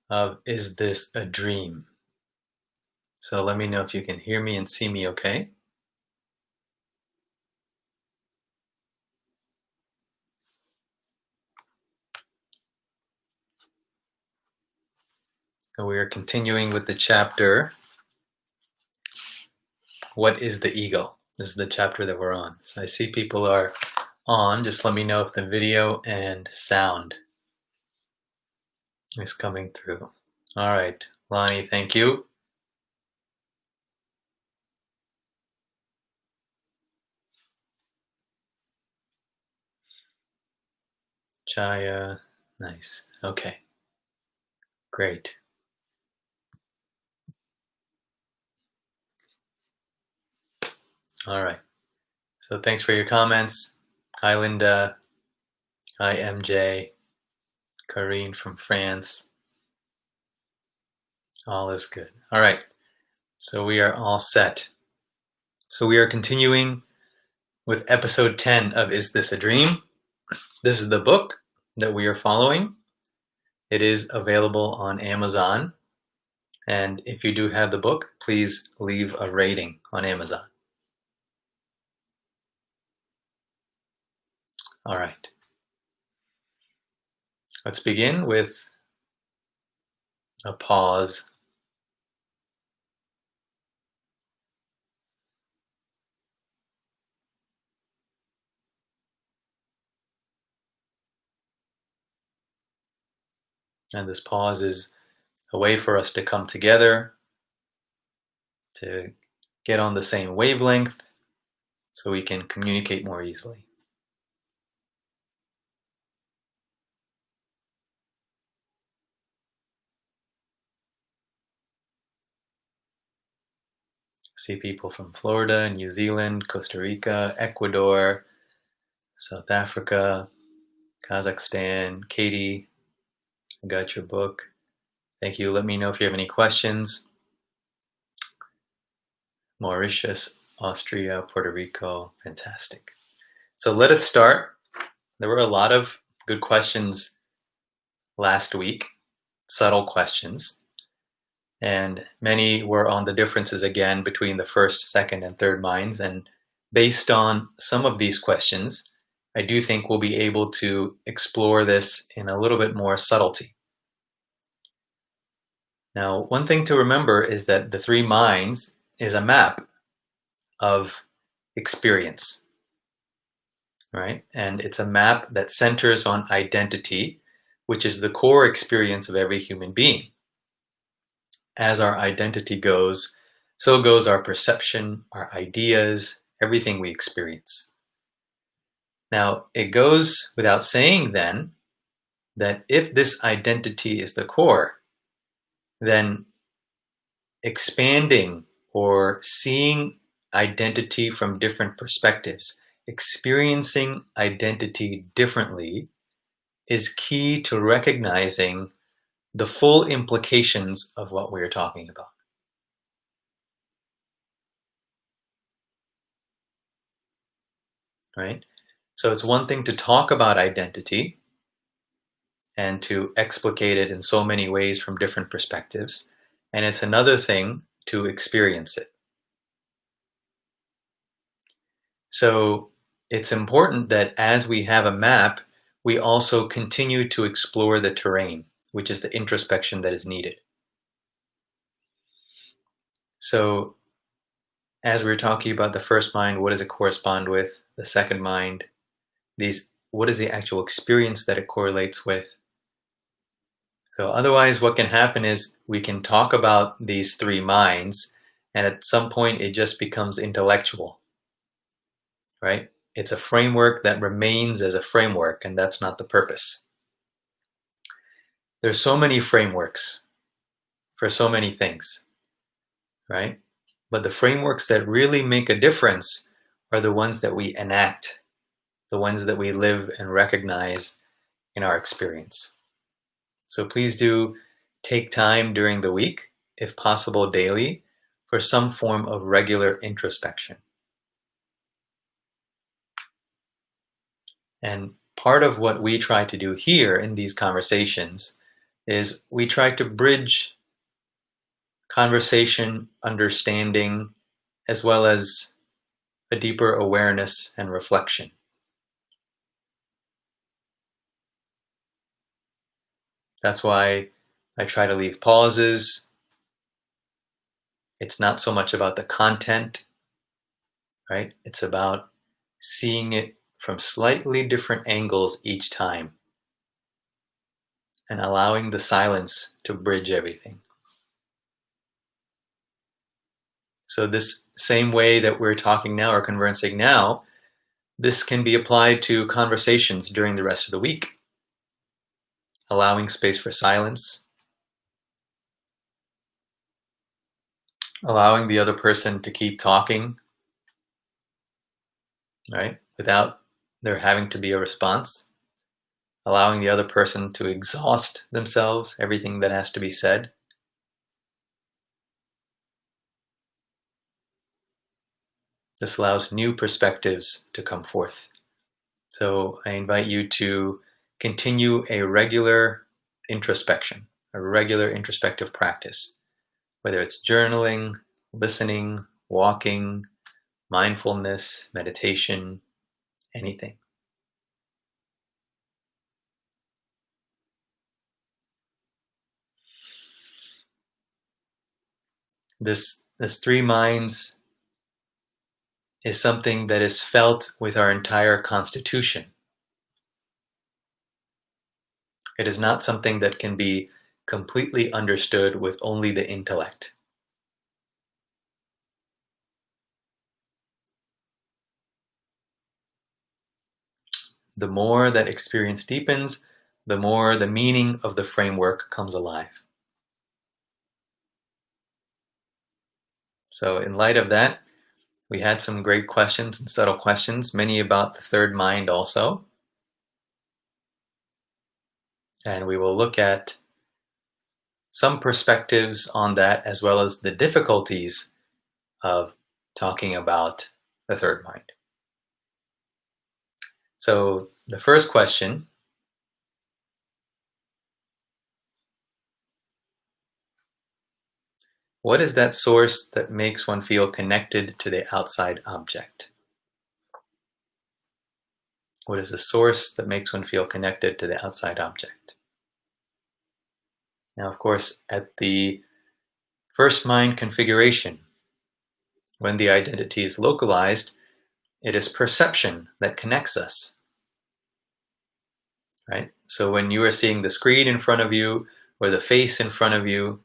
of Is This a Dream? So let me know if you can hear me and see me okay. So we are continuing with the chapter, What is the Ego? This is the chapter that we're on. So I see people are on. Just let me know if the video and sound is coming through. All right, Lonnie, thank you. Chaya, nice. Okay, great. All right, so thanks for your comments. Hi, Linda. Hi, MJ. Karine from France. All is good. All right, so we are all set. So we are continuing with episode 10 of Is This a Dream? This is the book that we are following. It is available on Amazon. And if you do have the book, please leave a rating on Amazon. All right. Let's begin with a pause. And this pause is a way for us to come together, to get on the same wavelength, so we can communicate more easily. See people from Florida, New Zealand, Costa Rica, Ecuador, South Africa, Kazakhstan. Katie, I got your book. Thank you. Let me know if you have any questions. Mauritius, Austria, Puerto Rico. Fantastic. So let us start. There were a lot of good questions last week, subtle questions, and many were on the differences again between the first, second, and third minds. And based on some of these questions, I do think we'll be able to explore this in a little bit more subtlety. Now, one thing to remember is that the three minds is a map of experience, right? And it's a map that centers on identity, which is the core experience of every human being. As our identity goes, so goes our perception, our ideas, everything we experience. Now, it goes without saying then that if this identity is the core, then expanding or seeing identity from different perspectives, experiencing identity differently, is key to recognizing the full implications of what we're talking about. Right? So it's one thing to talk about identity and to explicate it in so many ways from different perspectives, and it's another thing to experience it. So it's important that as we have a map, we also continue to explore the terrain, which is the introspection that is needed. So as we were talking about the first mind, what does it correspond with? The second mind, what is the actual experience that it correlates with? So otherwise what can happen is we can talk about these three minds, and at some point it just becomes intellectual, right? It's a framework that remains as a framework, and that's not the purpose. There's so many frameworks for so many things, right? But the frameworks that really make a difference are the ones that we enact, the ones that we live and recognize in our experience. So please do take time during the week, if possible daily, for some form of regular introspection. And part of what we try to do here in these conversations is we try to bridge conversation, understanding, as well as a deeper awareness and reflection. That's why I try to leave pauses. It's not so much about the content, right? It's about seeing it from slightly different angles each time and allowing the silence to bridge everything. So this same way that we're talking now or conversing now, this can be applied to conversations during the rest of the week. Allowing space for silence, allowing the other person to keep talking, right, without there having to be a response, allowing the other person to exhaust themselves, everything that has to be said. This allows new perspectives to come forth. So I invite you to continue a regular introspection, a regular introspective practice, whether it's journaling, listening, walking, mindfulness, meditation, anything. This three minds is something that is felt with our entire constitution. It is not something that can be completely understood with only the intellect. The more that experience deepens, the more the meaning of the framework comes alive. So in light of that, we had some great questions and subtle questions, many about the third mind also. And we will look at some perspectives on that, as well as the difficulties of talking about the third mind. So the first question, what is that source that makes one feel connected to the outside object? What is the source that makes one feel connected to the outside object? Now, of course, at the first mind configuration, when the identity is localized, it is perception that connects us, right? So when you are seeing the screen in front of you or the face in front of you,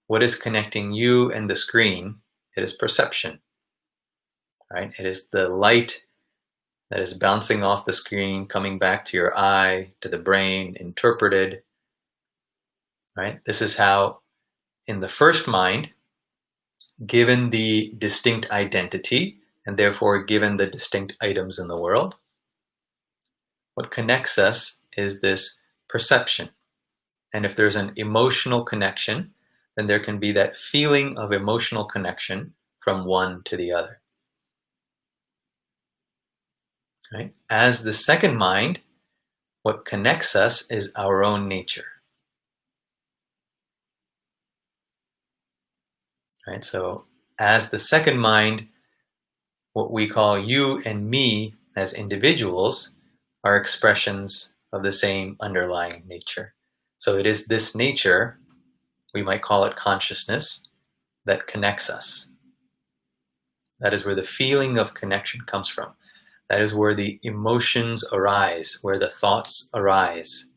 what is connecting you and the screen? It is perception, right? It is the light that is bouncing off the screen, coming back to your eye, to the brain, interpreted, right? This is how, in the first mind, given the distinct identity, and therefore given the distinct items in the world, what connects us is this perception. And if there's an emotional connection, then there can be that feeling of emotional connection from one to the other. Right? As the second mind, what connects us is our own nature. Right? So as the second mind, what we call you and me as individuals are expressions of the same underlying nature. So it is this nature, we might call it consciousness, that connects us. That is where the feeling of connection comes from. That is where the emotions arise, where the thoughts arise,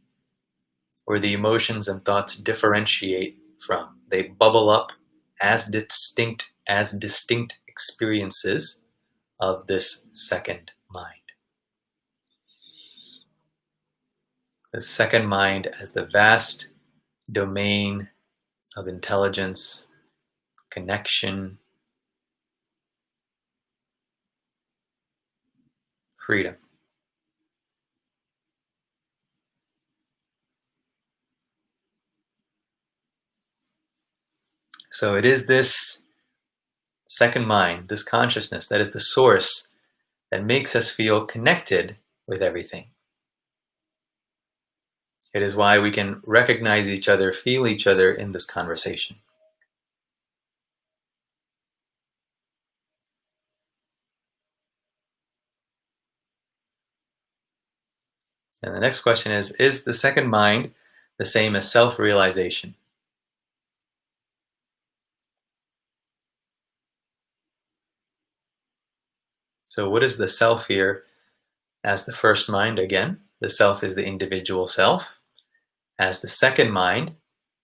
where the emotions and thoughts differentiate from. They bubble up as distinct experiences of this second mind. The second mind as the vast domain of intelligence, connection, freedom. So it is this second mind, this consciousness, that is the source that makes us feel connected with everything. It is why we can recognize each other, feel each other in this conversation. And the next question is the second mind the same as self-realization? So what is the self here as the first mind? Again, the self is the individual self. As the second mind,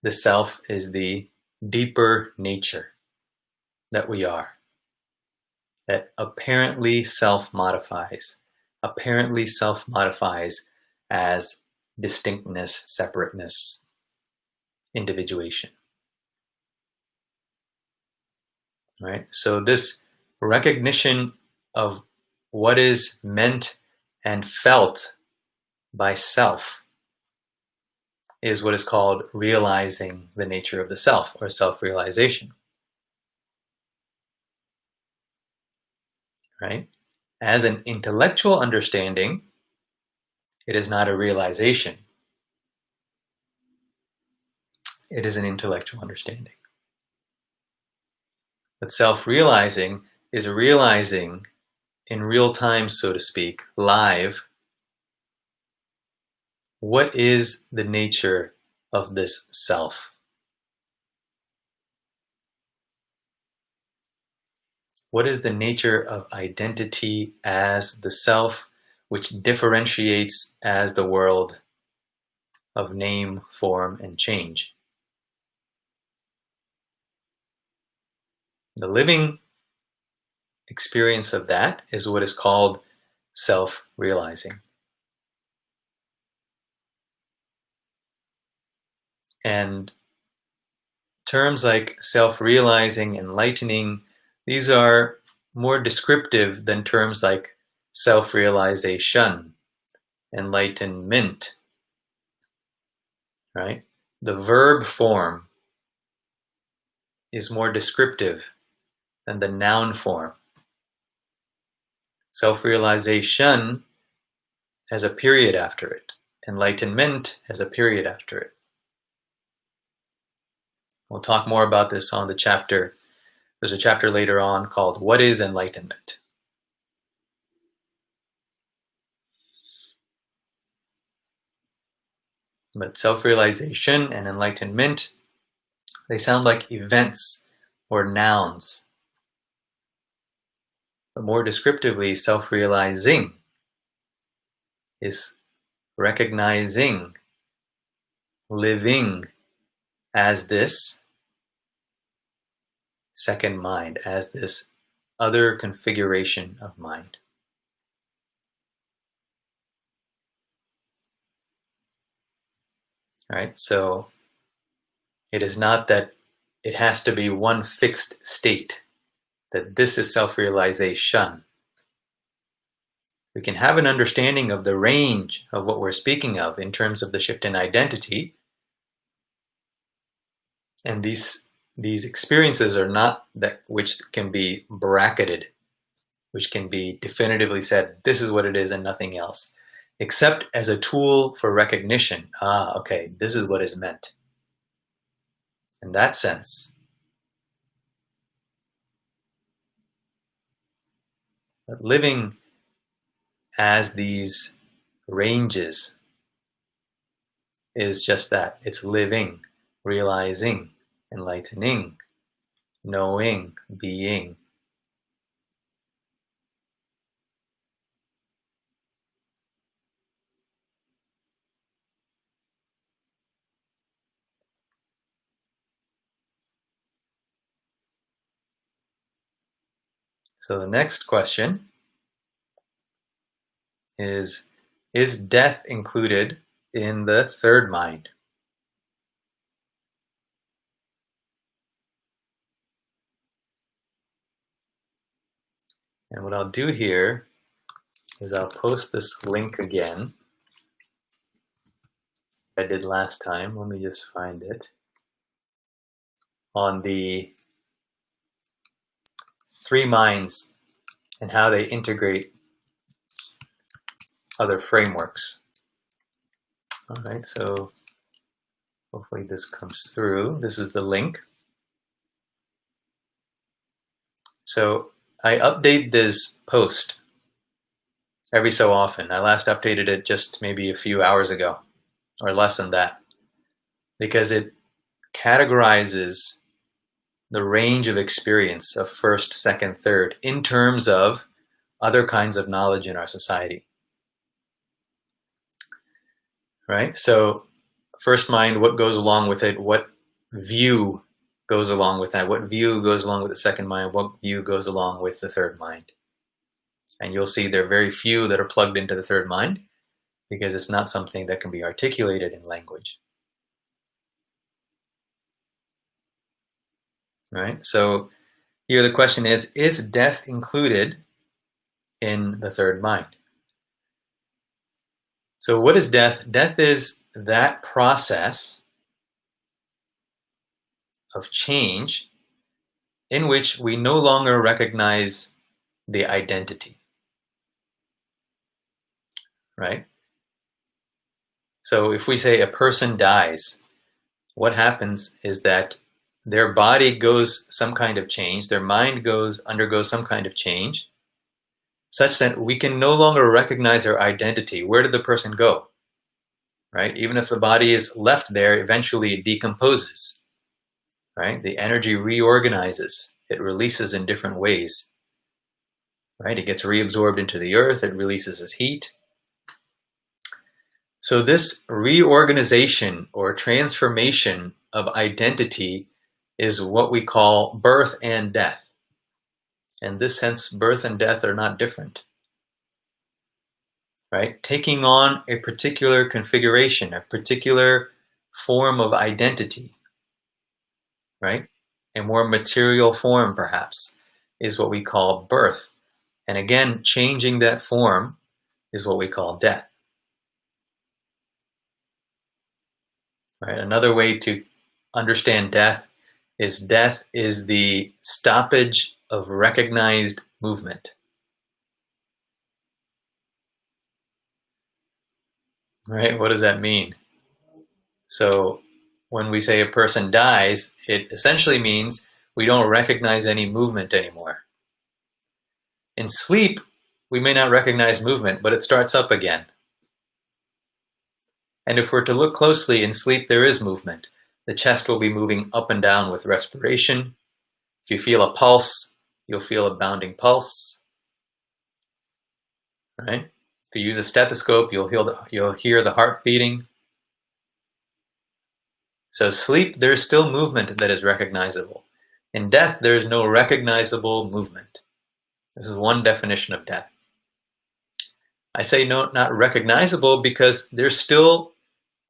the self is the deeper nature that we are, that apparently self-modifies as distinctness, separateness, individuation. Right? So this recognition of what is meant and felt by self is what is called realizing the nature of the self, or self-realization. Right? As an intellectual understanding, it is not a realization. It is an intellectual understanding. But self-realizing is realizing in real time, so to speak, live, what is the nature of this self? What is the nature of identity as the self, which differentiates as the world of name, form, and change? The living experience of that is what is called self-realizing. And terms like self-realizing, enlightening, these are more descriptive than terms like self-realization, enlightenment, right? The verb form is more descriptive than the noun form. Self-realization has a period after it. Enlightenment has a period after it. We'll talk more about this on the chapter. There's a chapter later on called What is Enlightenment? But self-realization and enlightenment, they sound like events or nouns. But more descriptively, self-realizing is recognizing, living as this second mind, as this other configuration of mind. All right, so it is not that it has to be one fixed state, that this is self-realization. We can have an understanding of the range of what we're speaking of in terms of the shift in identity, and these experiences are not that which can be bracketed, which can be definitively said, this is what it is and nothing else, except as a tool for recognition. Okay, this is what is meant. In that sense, but living as these ranges is just that. It's living, realizing, enlightening, knowing, being. So the next question is death included in the third mind? And what I'll do here is I'll post this link again I did last time. Let me just find it. On the three minds and how they integrate other frameworks. All right, so hopefully this comes through. This is the link. So I update this post every so often. I last updated it just maybe a few hours ago, or less than that, because it categorizes the range of experience of first, second, third in terms of other kinds of knowledge in our society. Right? So first mind, what goes along with it? What view goes along with that? What view goes along with the second mind? What view goes along with the third mind? And you'll see there are very few that are plugged into the third mind because it's not something that can be articulated in language. Right? So here the question is death included in the third mind? So what is death? Death is that process of change in which we no longer recognize the identity. Right? So if we say a person dies, what happens is that their body goes some kind of change, their mind undergoes some kind of change, such that we can no longer recognize our identity. Where did the person go? Right? Even if the body is left there, eventually it decomposes. Right? The energy reorganizes. It releases in different ways. Right? It gets reabsorbed into the earth. It releases as heat. So this reorganization or transformation of identity is what we call birth and death. In this sense, birth and death are not different. Right? Taking on a particular configuration, a particular form of identity, right? A more material form, perhaps, is what we call birth. And again, changing that form is what we call death. Right? Another way to understand death is the stoppage of recognized movement. Right? What does that mean? So when we say a person dies, it essentially means we don't recognize any movement anymore. In sleep, we may not recognize movement, but it starts up again. And if we're to look closely, in sleep there is movement. The chest will be moving up and down with respiration. If you feel a pulse, you'll feel a bounding pulse. Right? If you use a stethoscope, you'll hear the heart beating. So sleep, there's still movement that is recognizable. In death, there is no recognizable movement. This is one definition of death. I say no, not recognizable because there's still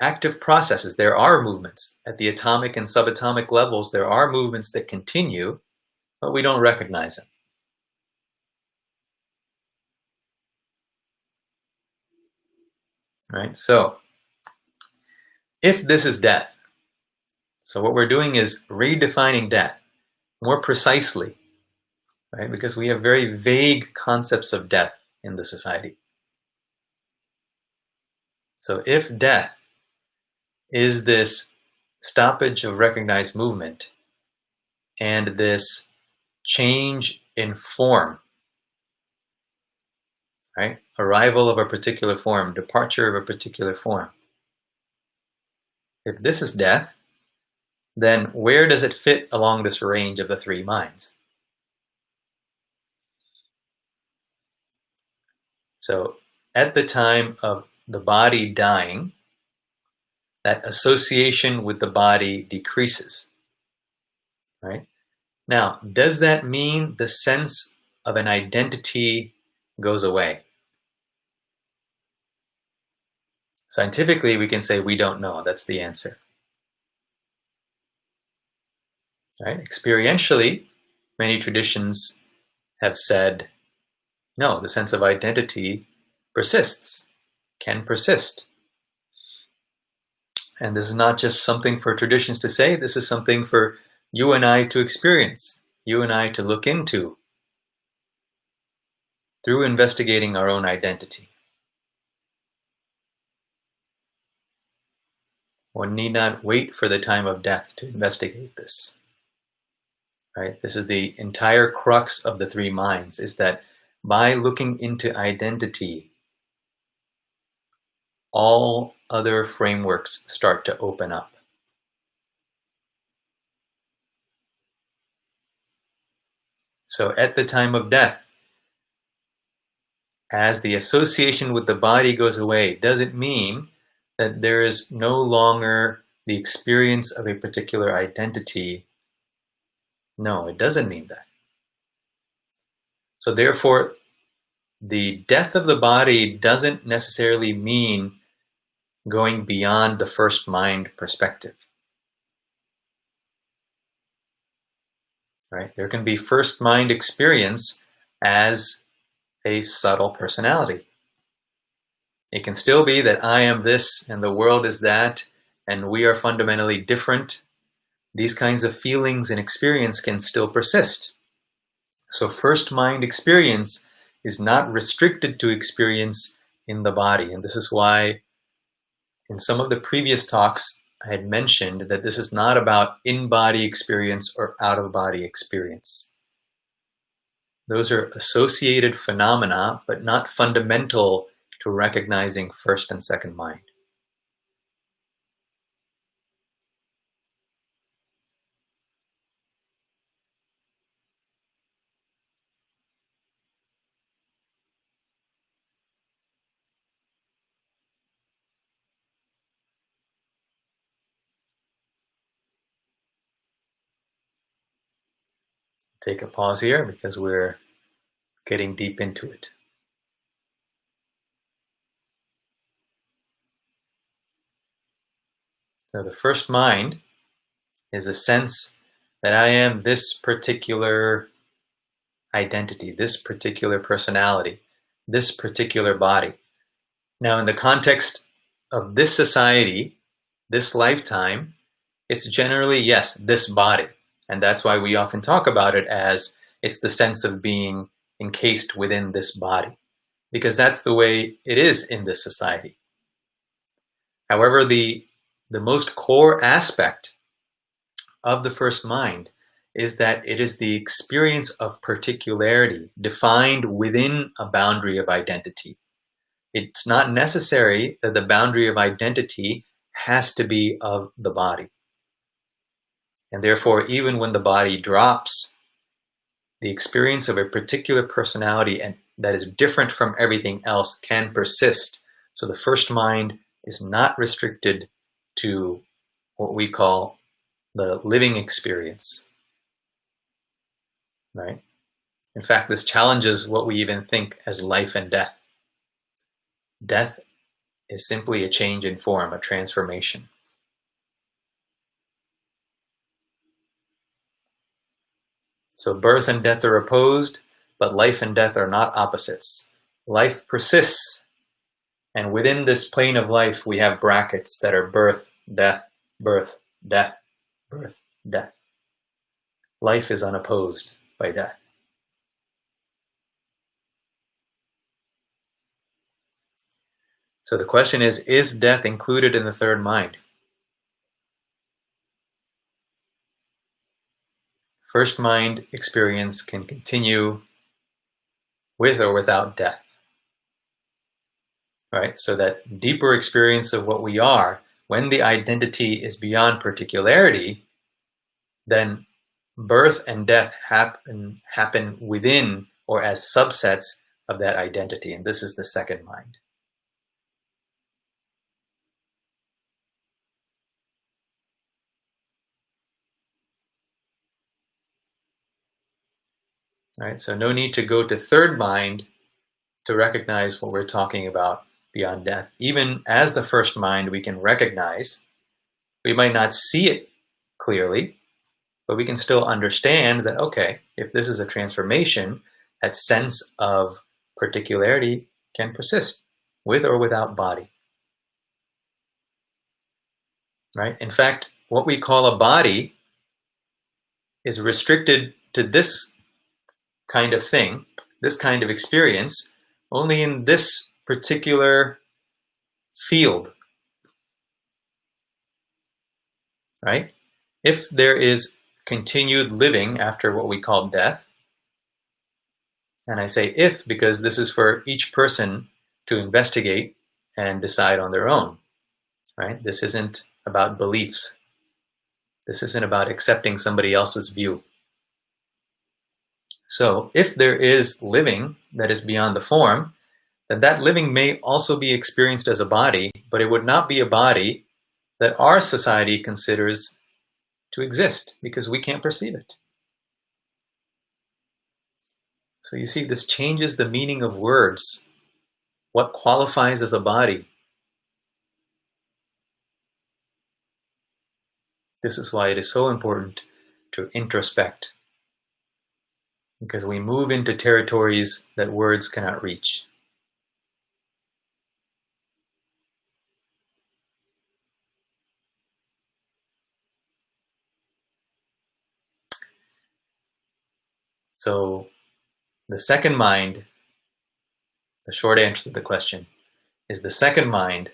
active processes. There are movements at the atomic and subatomic levels. There are movements that continue, but we don't recognize them. Right? So, if this is death, so what we're doing is redefining death more precisely, right? Because we have very vague concepts of death in the society. So if death is this stoppage of recognized movement and this change in form, right? Arrival of a particular form, departure of a particular form. If this is death, then where does it fit along this range of the three minds? So at the time of the body dying, that association with the body decreases, right? Now, does that mean the sense of an identity goes away? Scientifically, we can say we don't know. That's the answer. Right? Experientially, many traditions have said, no, the sense of identity persists, can persist. And this is not just something for traditions to say, this is something for you and I to experience, you and I to look into through investigating our own identity. One need not wait for the time of death to investigate this. Right? This is the entire crux of the three minds, is that by looking into identity, all other frameworks start to open up. So at the time of death, as the association with the body goes away, does it mean that there is no longer the experience of a particular identity? No, it doesn't mean that. So therefore, the death of the body doesn't necessarily mean going beyond the first mind perspective. Right? There can be first mind experience as a subtle personality. It can still be that I am this and the world is that, and we are fundamentally different. These kinds of feelings and experience can still persist. So first mind experience is not restricted to experience in the body. And this is why in some of the previous talks I had mentioned that this is not about in-body experience or out-of-body experience. Those are associated phenomena, but not fundamental to recognizing first and second mind. Take a pause here because we're getting deep into it. So the first mind is a sense that I am this particular identity, this particular personality, this particular body. Now, in the context of this society, this lifetime, it's generally, yes, this body. And that's why we often talk about it as it's the sense of being encased within this body, because that's the way it is in this society. However, the most core aspect of the first mind is that it is the experience of particularity defined within a boundary of identity. It's not necessary that the boundary of identity has to be of the body. And therefore, even when the body drops, the experience of a particular personality and that is different from everything else can persist. So the first mind is not restricted to what we call the living experience, right? In fact, this challenges what we even think as life and death. Death is simply a change in form, a transformation. So birth and death are opposed, but life and death are not opposites. Life persists, and within this plane of life, we have brackets that are birth, death, birth, death, birth, death. Life is unopposed by death. So the question is death included in the third mind? First mind experience can continue with or without death. Right? So that deeper experience of what we are, when the identity is beyond particularity, then birth and death happen within or as subsets of that identity. And this is the second mind. Right? So no need to go to third mind to recognize what we're talking about beyond death. Even as the first mind, we can recognize. We might not see it clearly, but we can still understand that, okay, if this is a transformation, that sense of particularity can persist with or without body. Right? In fact, what we call a body is restricted to this kind of thing, this kind of experience, only in this particular field. right? If there is continued living after what we call death, and I say if because this is for each person to investigate and decide on their own, right? This isn't about beliefs. This isn't about accepting somebody else's view. So if there is living that is beyond the form, then that living may also be experienced as a body, but it would not be a body that our society considers to exist because we can't perceive it. So you see, this changes the meaning of words. What qualifies as a body? This is why it is so important to introspect, because we move into territories that words cannot reach. So the second mind, the short answer to the question, is the second mind,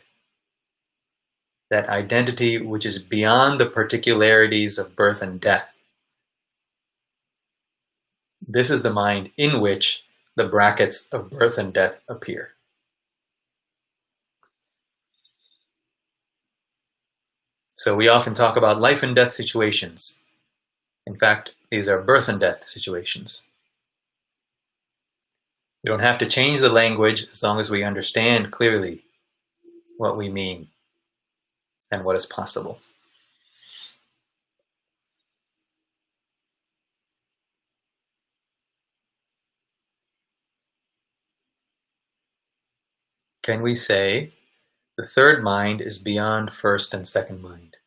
that identity which is beyond the particularities of birth and death. This is the mind in which the brackets of birth and death appear. So we often talk about life and death situations. In fact, these are birth and death situations. We don't have to change the language as long as we understand clearly what we mean and what is possible. Can we say the third mind is beyond first and second mind?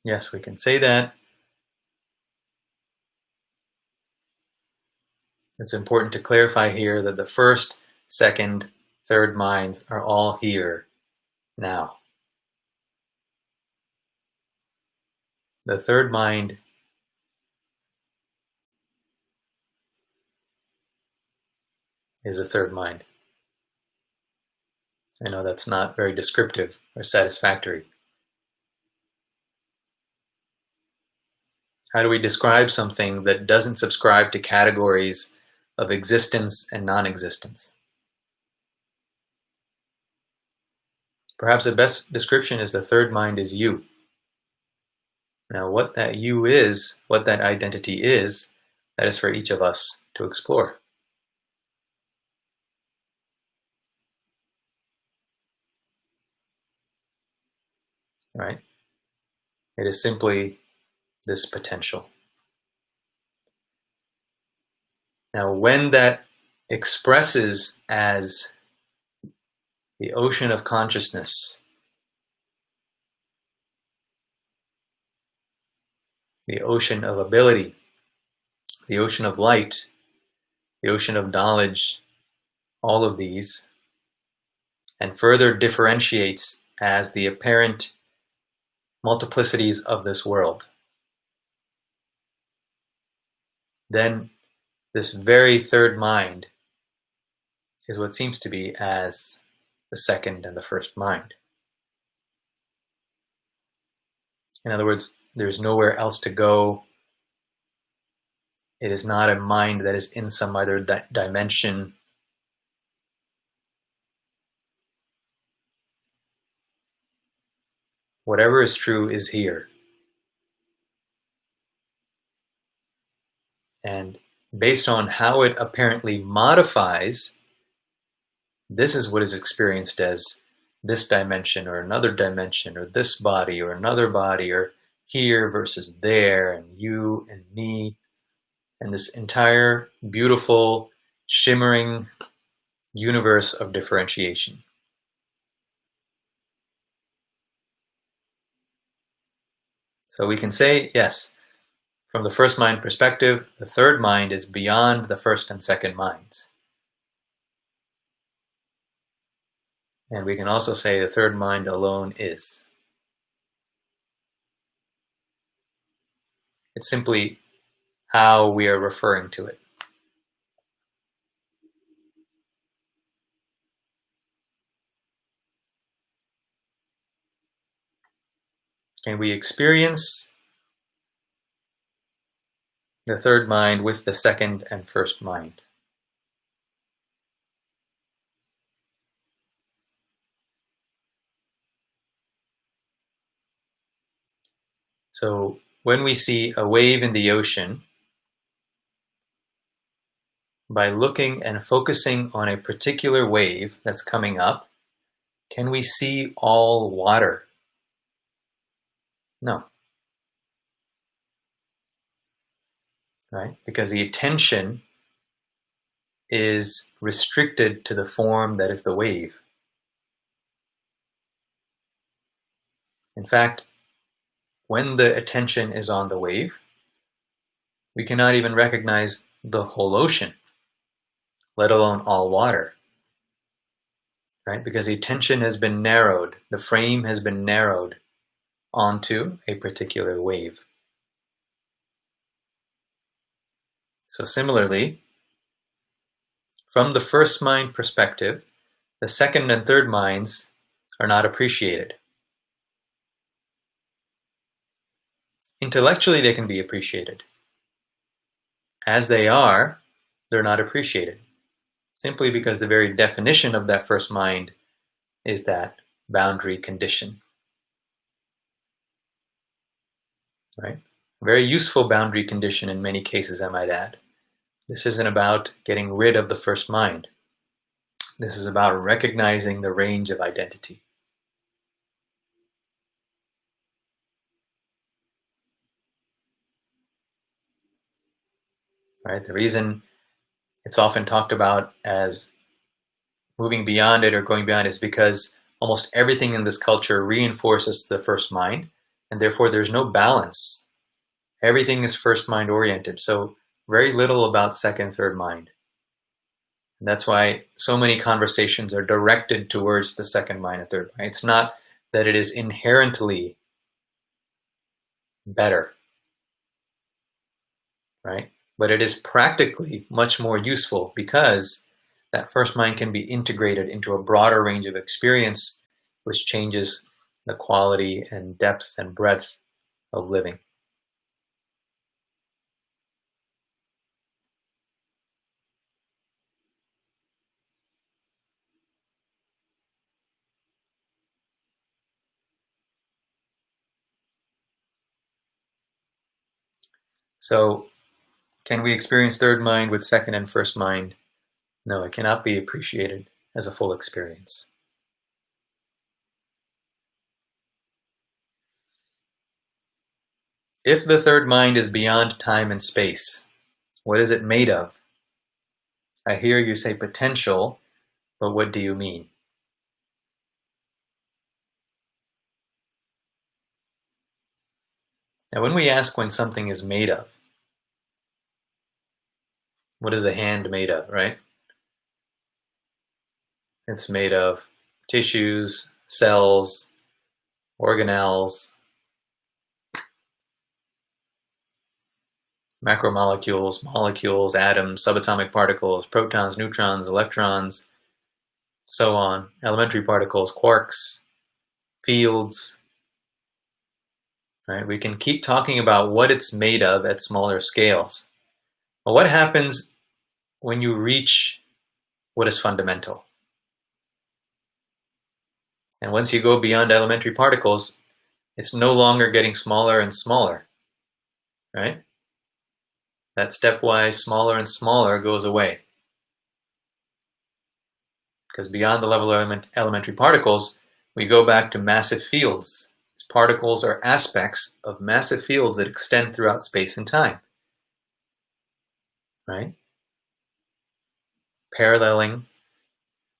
Yes, we can say that. It's important to clarify here that the first, second, third minds are all here now. The third mind is a third mind. I know that's not very descriptive or satisfactory. How do we describe something that doesn't subscribe to categories of existence and non-existence? Perhaps the best description is the third mind is you. Now, what that you is, what that identity is, that is for each of us to explore. Right? It is simply this potential. Now, when that expresses as the ocean of consciousness, the ocean of ability, the ocean of light, the ocean of knowledge, all of these, and further differentiates as the apparent multiplicities of this world, then this very third mind is what seems to be as the second and the first mind. In other words, there's nowhere else to go. It is not a mind that is in some other dimension. Whatever is true is here. And based on how it apparently modifies, this is what is experienced as this dimension or another dimension or this body or another body or here versus there and you and me, and this entire beautiful, shimmering universe of differentiation. So we can say, yes, from the first mind perspective, the third mind is beyond the first and second minds. And we can also say the third mind alone is. It's simply how we are referring to it. Can we experience the third mind with the second and first mind? So when we see a wave in the ocean, by looking and focusing on a particular wave that's coming up, can we see all water? No. Right? Because the attention is restricted to the form that is the wave. In fact, when the attention is on the wave, we cannot even recognize the whole ocean, let alone all water. Right? Because the attention has been narrowed, the frame has been narrowed onto a particular wave. So similarly, from the first mind perspective, the second and third minds are not appreciated. Intellectually, they can be appreciated. As they are, they're not appreciated, simply because the very definition of that first mind is that boundary condition. Right? A very useful boundary condition in many cases, I might add. This isn't about getting rid of the first mind. This is about recognizing the range of identity. Right? The reason it's often talked about as moving beyond it or going beyond is because almost everything in this culture reinforces the first mind, and therefore there's no balance. Everything is first mind oriented, so very little about second, third mind. And that's why so many conversations are directed towards the second mind and third mind. It's not that it is inherently better, right? But it is practically much more useful because that first mind can be integrated into a broader range of experience, which changes the quality and depth and breadth of living. So, can we experience third mind with second and first mind? No, it cannot be appreciated as a full experience. If the third mind is beyond time and space, what is it made of? I hear you say potential, but what do you mean? Now, when we ask when something is made of, what is a hand made of, right? It's made of tissues, cells, organelles, macromolecules, molecules, atoms, subatomic particles, protons, neutrons, electrons, so on, elementary particles, quarks, fields. Right? We can keep talking about what it's made of at smaller scales. But what happens when you reach what is fundamental? And once you go beyond elementary particles, it's no longer getting smaller and smaller, right? That stepwise smaller and smaller goes away. Because beyond the level of elementary particles, we go back to massive fields. These particles are aspects of massive fields that extend throughout space and time, right? Paralleling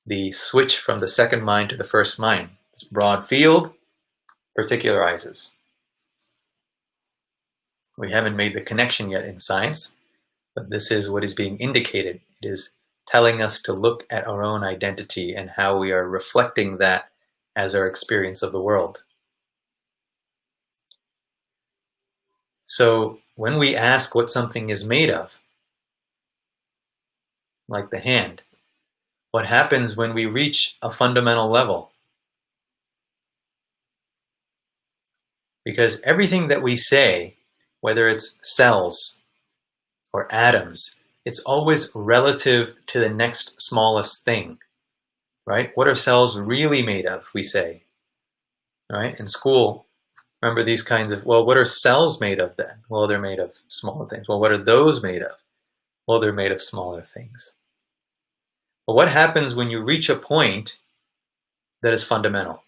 the switch from the second mind to the first mind. This broad field particularizes. We haven't made the connection yet in science, but this is what is being indicated. It is telling us to look at our own identity and how we are reflecting that as our experience of the world. So when we ask what something is made of, like the hand, what happens when we reach a fundamental level? Because everything that we say, whether it's cells or atoms, it's always relative to the next smallest thing, right? What are cells really made of, we say, right? In school, remember these kinds of, well, what are cells made of then? Well, they're made of smaller things. Well, what are those made of? Well, they're made of smaller things. But what happens when you reach a point that is fundamental?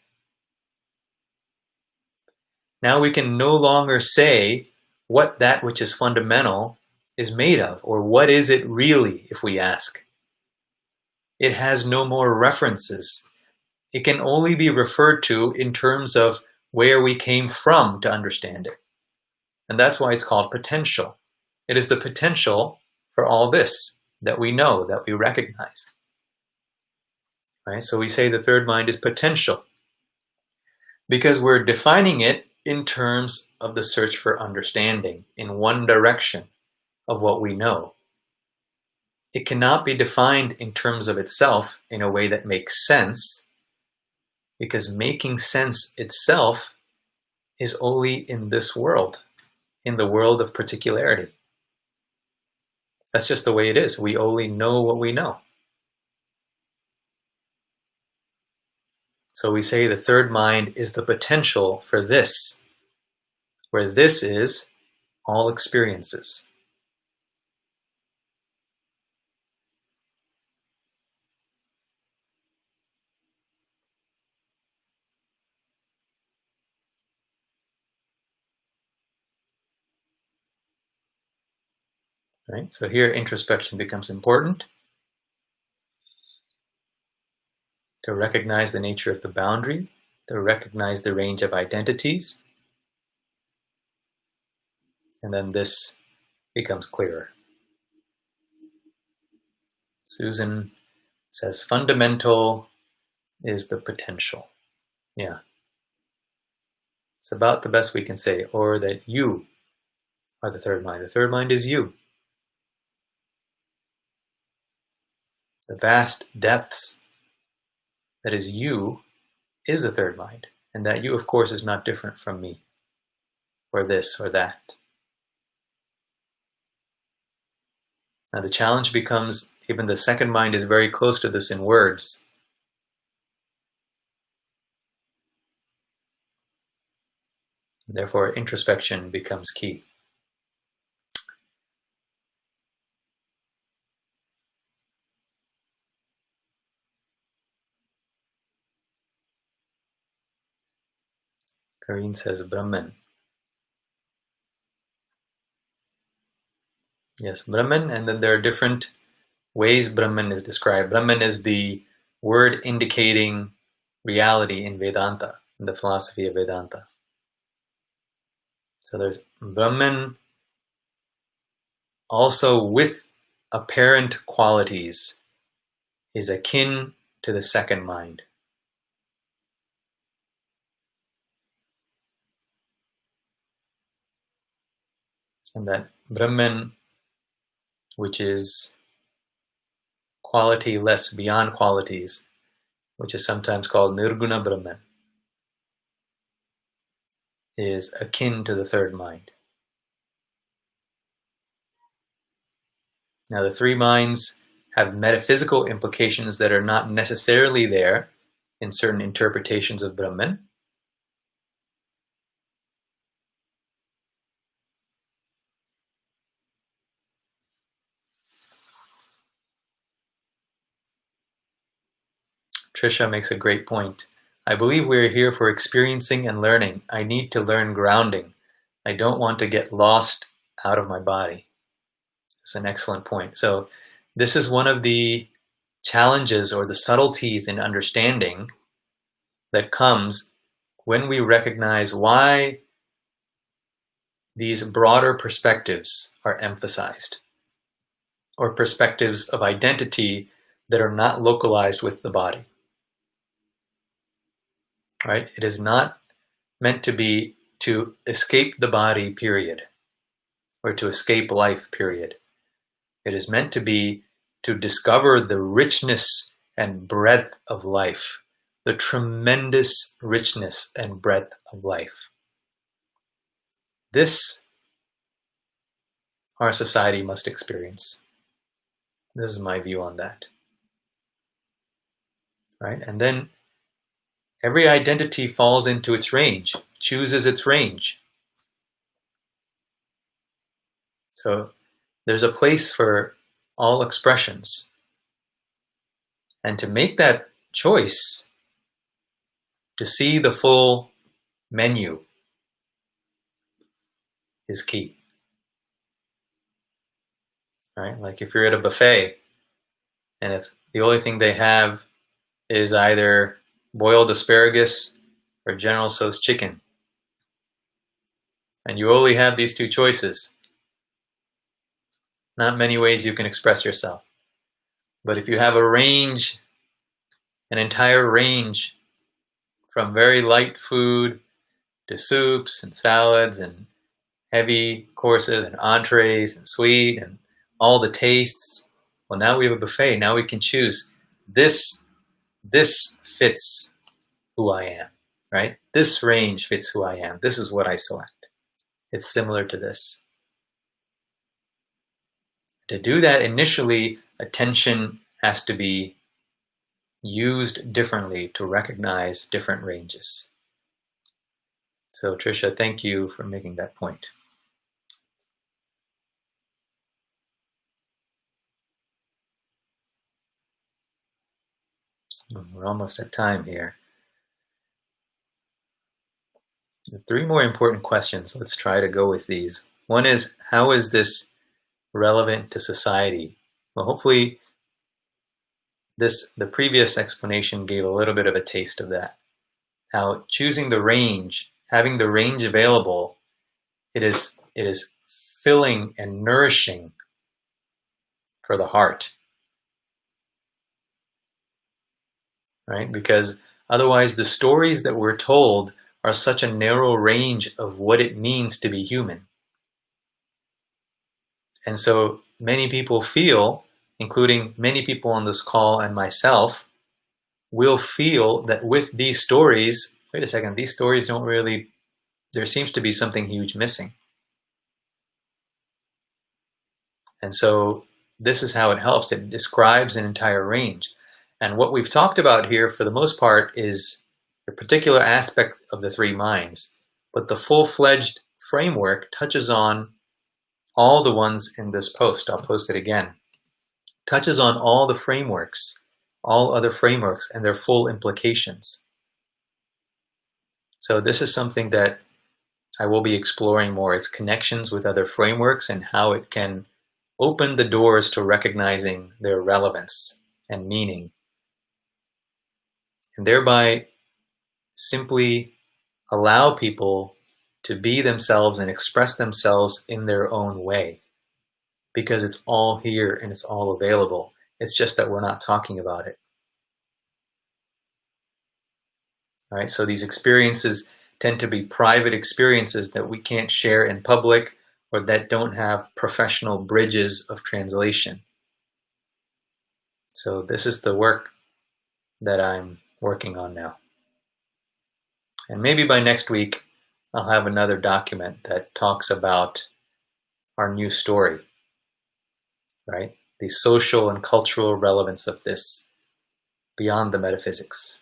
Now we can no longer say what that which is fundamental is made of, or what is it really, if we ask. It has no more references. It can only be referred to in terms of where we came from to understand it. And that's why it's called potential. It is the potential for all this that we know, that we recognize. Right? So we say the third mind is potential because we're defining it in terms of the search for understanding in one direction of what we know. It cannot be defined in terms of itself in a way that makes sense, because making sense itself is only in this world, in the world of particularity. That's just the way it is. We only know what we know. So we say the third mind is the potential for this, where this is all experiences. Right? So here introspection becomes important to recognize the nature of the boundary, to recognize the range of identities, and then this becomes clearer. Susan says fundamental is the potential. Yeah. It's about the best we can say, or that you are the third mind. The third mind is you. The vast depths that is you is a third mind. And that you, of course, is not different from me, or this, or that. Now the challenge becomes, even the second mind is very close to this in words. Therefore, introspection becomes key. Karine says Brahman. Yes, Brahman, and then there are different ways Brahman is described. Brahman is the word indicating reality in Vedanta, in the philosophy of Vedanta. So there's Brahman also with apparent qualities is akin to the second mind. And that Brahman, which is quality less beyond qualities, which is sometimes called Nirguna Brahman, is akin to the third mind. Now the three minds have metaphysical implications that are not necessarily there in certain interpretations of Brahman. Trisha makes a great point. I believe we are here for experiencing and learning. I need to learn grounding. I don't want to get lost out of my body. It's an excellent point. So this is one of the challenges or the subtleties in understanding that comes when we recognize why these broader perspectives are emphasized, or perspectives of identity that are not localized with the body. Right? It is not meant to be to escape the body, period. or to escape life, period. It is meant to be to discover the richness and breadth of life, the tremendous richness and breadth of life. This our society must experience. This is my view on that. Right? And then every identity falls into its range, chooses its range. So there's a place for all expressions. And to make that choice, to see the full menu, is key. Right? Like if you're at a buffet, and if the only thing they have is either boiled asparagus or General Tso's chicken, and you only have these two choices, not many ways you can express yourself. But if you have a range, an entire range, from very light food to soups and salads and heavy courses and entrees and sweet and all the tastes, well, now we have a buffet. Now we can choose. This fits who I am, right? This range fits who I am. This is what I select. It's similar to this. To do that, initially, attention has to be used differently to recognize different ranges. So, Tricia, thank you for making that point. We're almost at time here. 3 more important questions. Let's try to go with these. One is, how is this relevant to society? Well, hopefully the previous explanation gave a little bit of a taste of that. How choosing the range, having the range available, it is filling and nourishing for the heart. Right? Because otherwise the stories that we're told are such a narrow range of what it means to be human. And so many people feel, including many people on this call and myself, will feel that with these stories, wait a second, these stories don't really, there seems to be something huge missing. And so this is how it helps. It describes an entire range. And what we've talked about here for the most part is a particular aspect of the 3 minds, but the full-fledged framework touches on all the ones in this post. I'll post it again. Touches on all the frameworks, all other frameworks and their full implications. So this is something that I will be exploring more, its connections with other frameworks and how it can open the doors to recognizing their relevance and meaning, and thereby simply allow people to be themselves and express themselves in their own way, because it's all here and it's all available. It's just that we're not talking about it. All right, so these experiences tend to be private experiences that we can't share in public or that don't have professional bridges of translation. So this is the work that I'm working on now. And maybe by next week, I'll have another document that talks about our new story, right? The social and cultural relevance of this beyond the metaphysics.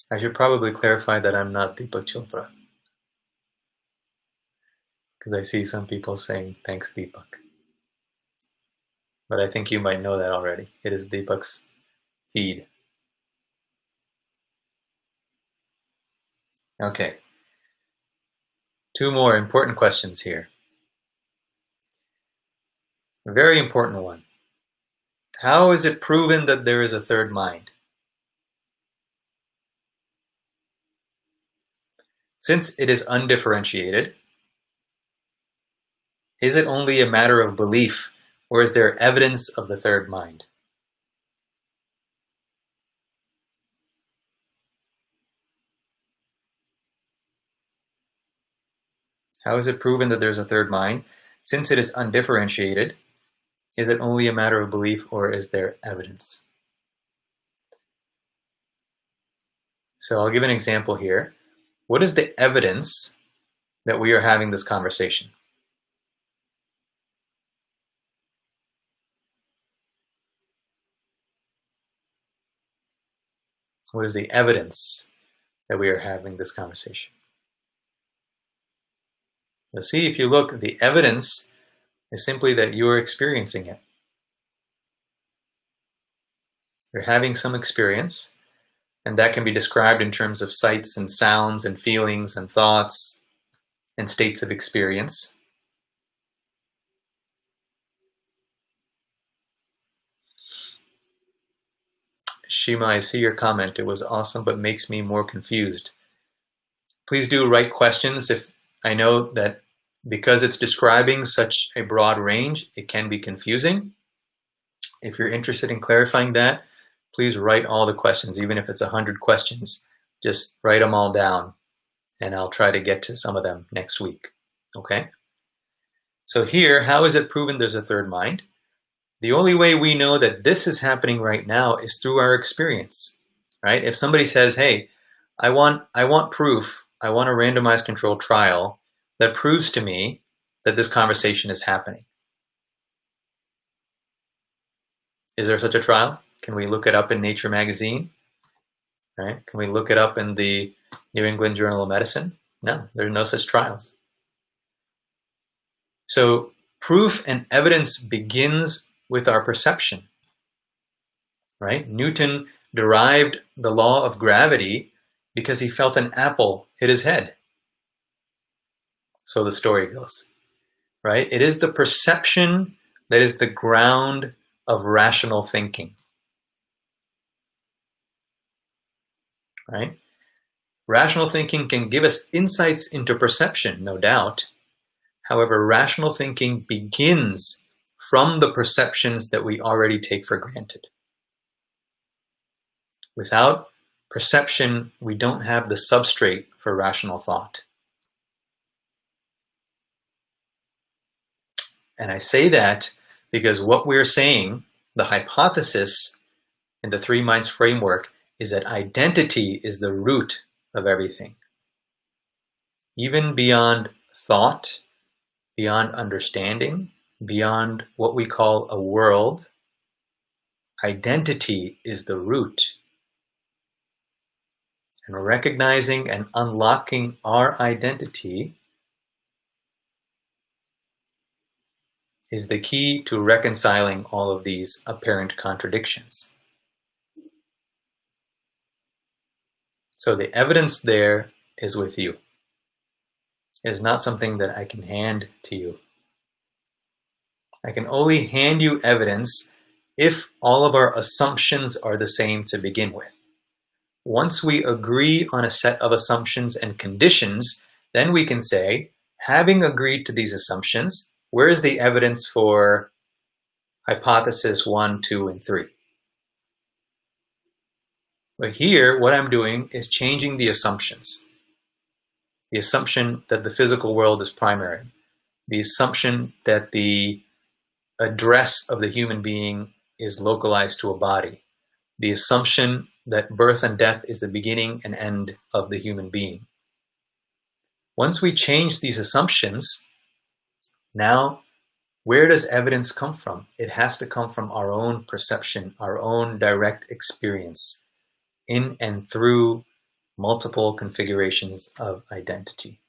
I should probably clarify that I'm not Deepak Chopra, because I see some people saying, thanks, Deepak. But I think you might know that already. It is Deepak's feed. Okay. 2 more important questions here. A very important one. How is it proven that there is a third mind? Since it is undifferentiated, is it only a matter of belief, or is there evidence of the third mind? How is it proven that there's a third mind? Since it is undifferentiated, is it only a matter of belief, or is there evidence? So I'll give an example here. What is the evidence that we are having this conversation? What is the evidence that we are having this conversation? You'll see, if you look, the evidence is simply that you are experiencing it. You're having some experience, and that can be described in terms of sights and sounds and feelings and thoughts and states of experience. Shima, I see your comment. It was awesome, but makes me more confused. Please do write questions. If I know that because it's describing such a broad range, it can be confusing. If you're interested in clarifying that, please write all the questions, even if it's 100 questions. Just write them all down, and I'll try to get to some of them next week. Okay? So here, how is it proven there's a third mind? The only way we know that this is happening right now is through our experience, right? If somebody says, hey, I want proof, I want a randomized controlled trial that proves to me that this conversation is happening. Is there such a trial? Can we look it up in Nature magazine? Right? Can we look it up in the New England Journal of Medicine? No, there are no such trials. So proof and evidence begins with our perception, right? Newton derived the law of gravity because he felt an apple hit his head. So the story goes, right? It is the perception that is the ground of rational thinking, right? Rational thinking can give us insights into perception, no doubt. However, rational thinking begins from the perceptions that we already take for granted. Without perception, we don't have the substrate for rational thought. And I say that because what we're saying, the hypothesis in the three minds framework, is that identity is the root of everything. Even beyond thought, beyond understanding, beyond what we call a world, identity is the root. And recognizing and unlocking our identity is the key to reconciling all of these apparent contradictions. So the evidence there is with you. It is not something that I can hand to you. I can only hand you evidence if all of our assumptions are the same to begin with. Once we agree on a set of assumptions and conditions, then we can say, having agreed to these assumptions, where is the evidence for hypothesis 1, 2, and 3? But here, what I'm doing is changing the assumptions. The assumption that the physical world is primary. The assumption that the address of the human being is localized to a body. The assumption that birth and death is the beginning and end of the human being. Once we change these assumptions, now where does evidence come from? It has to come from our own perception, our own direct experience, in and through multiple configurations of identity.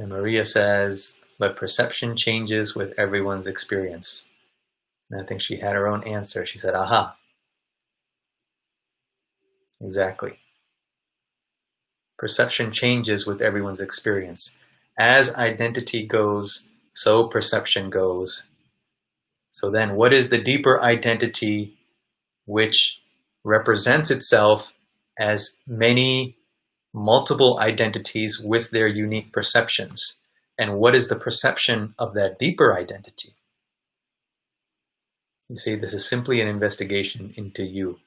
And Maria says, but perception changes with everyone's experience. And I think she had her own answer. She said, aha. Exactly. Perception changes with everyone's experience. As identity goes, so perception goes. So then, what is the deeper identity which represents itself as many multiple identities with their unique perceptions? And what is the perception of that deeper identity? You see, this is simply an investigation into you.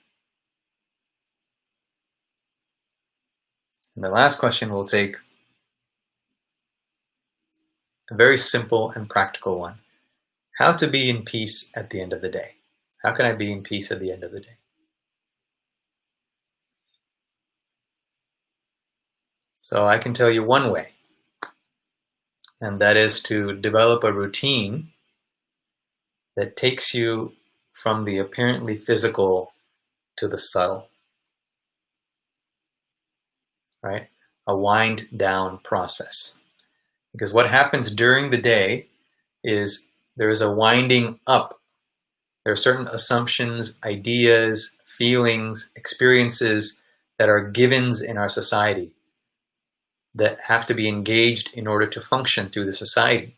And the last question will take a very simple and practical one. How to be in peace at the end of the day. How can I be in peace at the end of the day? So I can tell you one way, and that is to develop a routine that takes you from the apparently physical to the subtle, right? A wind down process. Because what happens during the day is there is a winding up. There are certain assumptions, ideas, feelings, experiences that are givens in our society that have to be engaged in order to function through the society.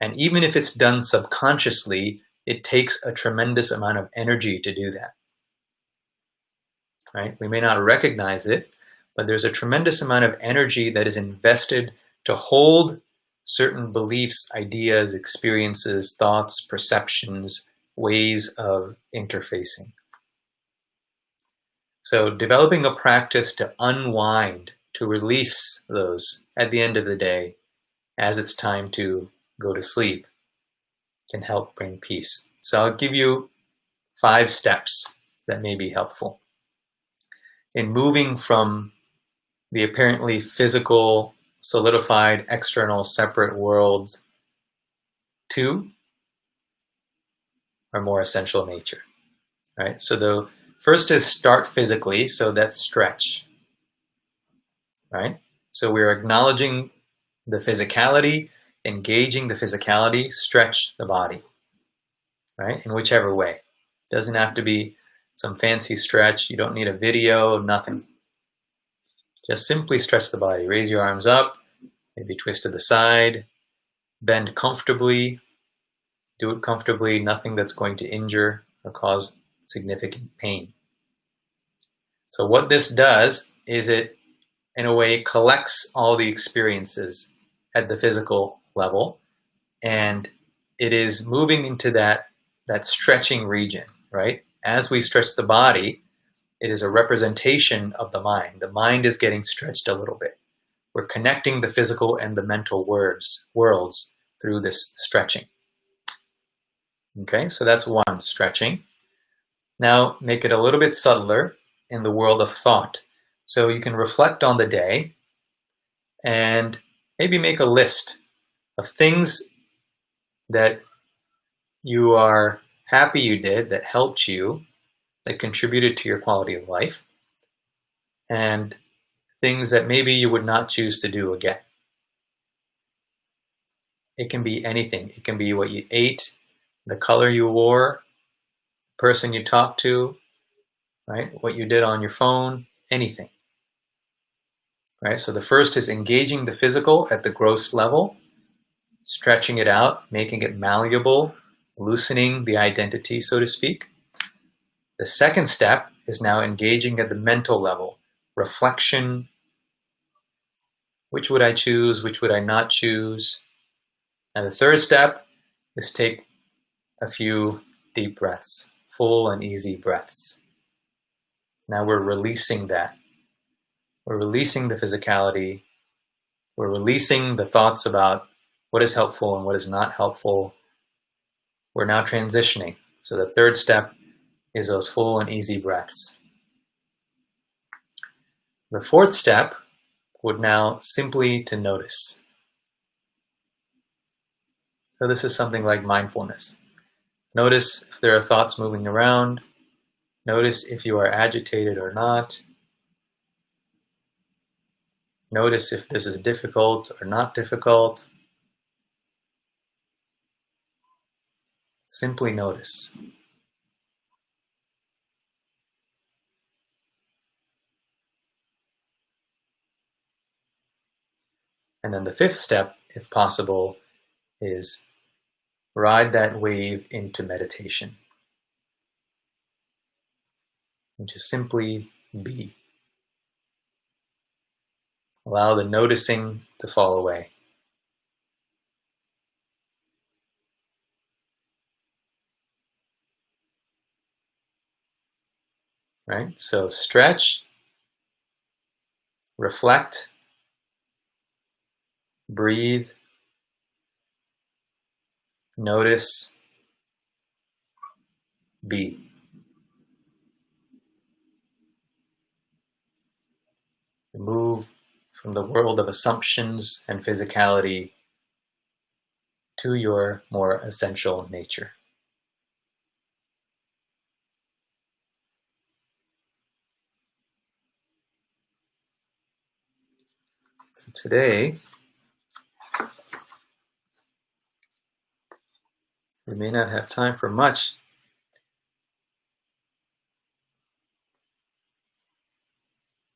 And even if it's done subconsciously, it takes a tremendous amount of energy to do that. Right? We may not recognize it, but there's a tremendous amount of energy that is invested to hold certain beliefs, ideas, experiences, thoughts, perceptions, ways of interfacing. So developing a practice to unwind, to release those at the end of the day as it's time to go to sleep can help bring peace. So I'll give you 5 steps that may be helpful in moving from the apparently physical, solidified, external, separate worlds to our more essential nature. Right? So the first is start physically, so that's stretch. Right? So we're acknowledging the physicality, engaging the physicality, stretch the body. Right? In whichever way. It doesn't have to be some fancy stretch. You don't need a video, nothing. Just simply stretch the body. Raise your arms up, maybe twist to the side, bend comfortably, do it comfortably, nothing that's going to injure or cause significant pain. So what this does is it, in a way, collects all the experiences at the physical level, and it is moving into that stretching region, right? As we stretch the body, it is a representation of the mind. The mind is getting stretched a little bit. We're connecting the physical and the mental worlds through this stretching. Okay, so that's one, stretching. Now make it a little bit subtler in the world of thought. So you can reflect on the day and maybe make a list of things that you are happy you did, that helped you, that contributed to your quality of life, and things that maybe you would not choose to do again. It can be anything. It can be what you ate, the color you wore, the person you talked to, right? What you did on your phone, anything. Right? So the first is engaging the physical at the gross level, stretching it out, making it malleable, loosening the identity, so to speak. The second step is now engaging at the mental level, reflection. Which would I choose? Which would I not choose? And the third step is take a few deep breaths, full and easy breaths. Now we're releasing that. We're releasing the physicality. We're releasing the thoughts about what is helpful and what is not helpful. We're now transitioning. So the third step is those full and easy breaths. The fourth step would now simply to notice. So this is something like mindfulness. Notice if there are thoughts moving around. Notice if you are agitated or not. Notice if this is difficult or not difficult. Simply notice. And then the fifth step, if possible, is ride that wave into meditation. And just simply be. Allow the noticing to fall away. Right? So stretch, reflect, breathe, notice, be. Move from the world of assumptions and physicality to your more essential nature. So today, we may not have time for much.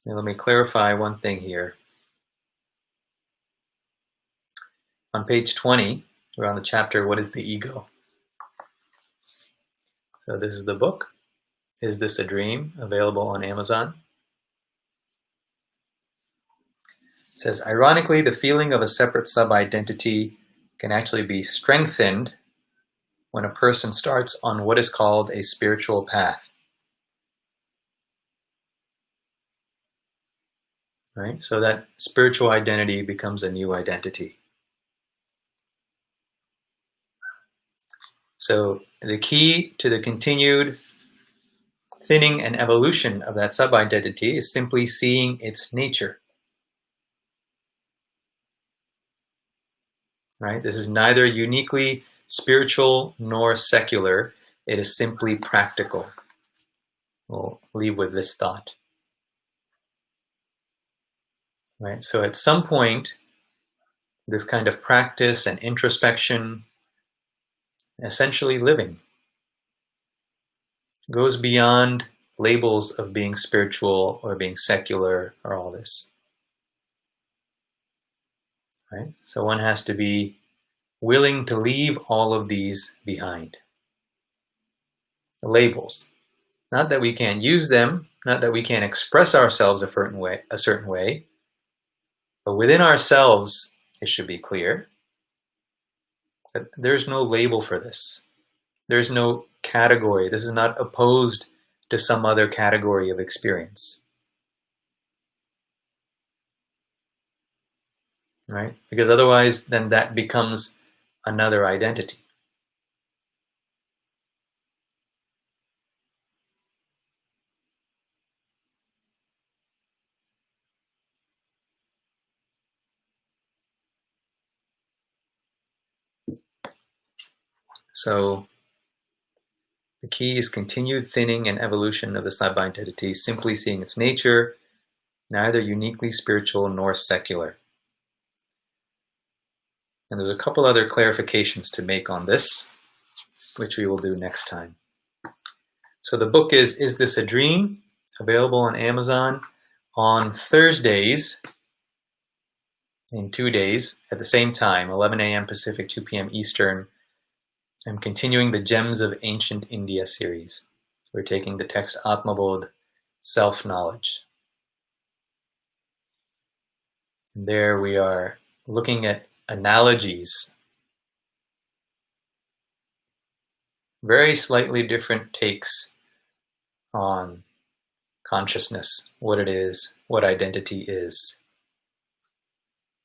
Now, let me clarify one thing here. On page 20, we're on the chapter, What is the Ego? So this is the book, Is This a Dream? Available on Amazon. It says, ironically, the feeling of a separate sub-identity can actually be strengthened when a person starts on what is called a spiritual path. Right? So that spiritual identity becomes a new identity. So the key to the continued thinning and evolution of that sub-identity is simply seeing its nature. Right? This is neither uniquely spiritual nor secular. It is simply practical. We'll leave with this thought. Right? So at some point, this kind of practice and introspection, essentially living, goes beyond labels of being spiritual or being secular or all this. Right? So one has to be willing to leave all of these behind. The labels. Not that we can't use them, not that we can't express ourselves a certain way, but within ourselves, it should be clear that there's no label for this. There's no category. This is not opposed to some other category of experience. Right? Because otherwise, then that becomes another identity. So the key is continued thinning and evolution of the sub-identity, simply seeing its nature, neither uniquely spiritual nor secular. And there's a couple other clarifications to make on this, which we will do next time. So the book is This a Dream? Available on Amazon on Thursdays, in 2 days, at the same time, 11 a.m. Pacific, 2 p.m. Eastern. I'm continuing the Gems of Ancient India series. We're taking the text Atmabodh, Self-Knowledge. And there we are looking at analogies, very slightly different takes on consciousness, what it is, what identity is.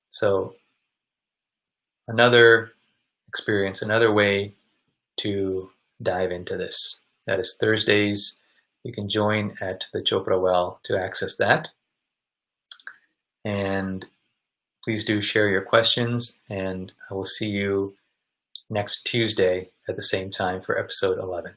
So another experience, another way to dive into this. That is Thursdays. You can join at the Chopra Well to access that. And please do share your questions, and I will see you next Tuesday at the same time for episode 11.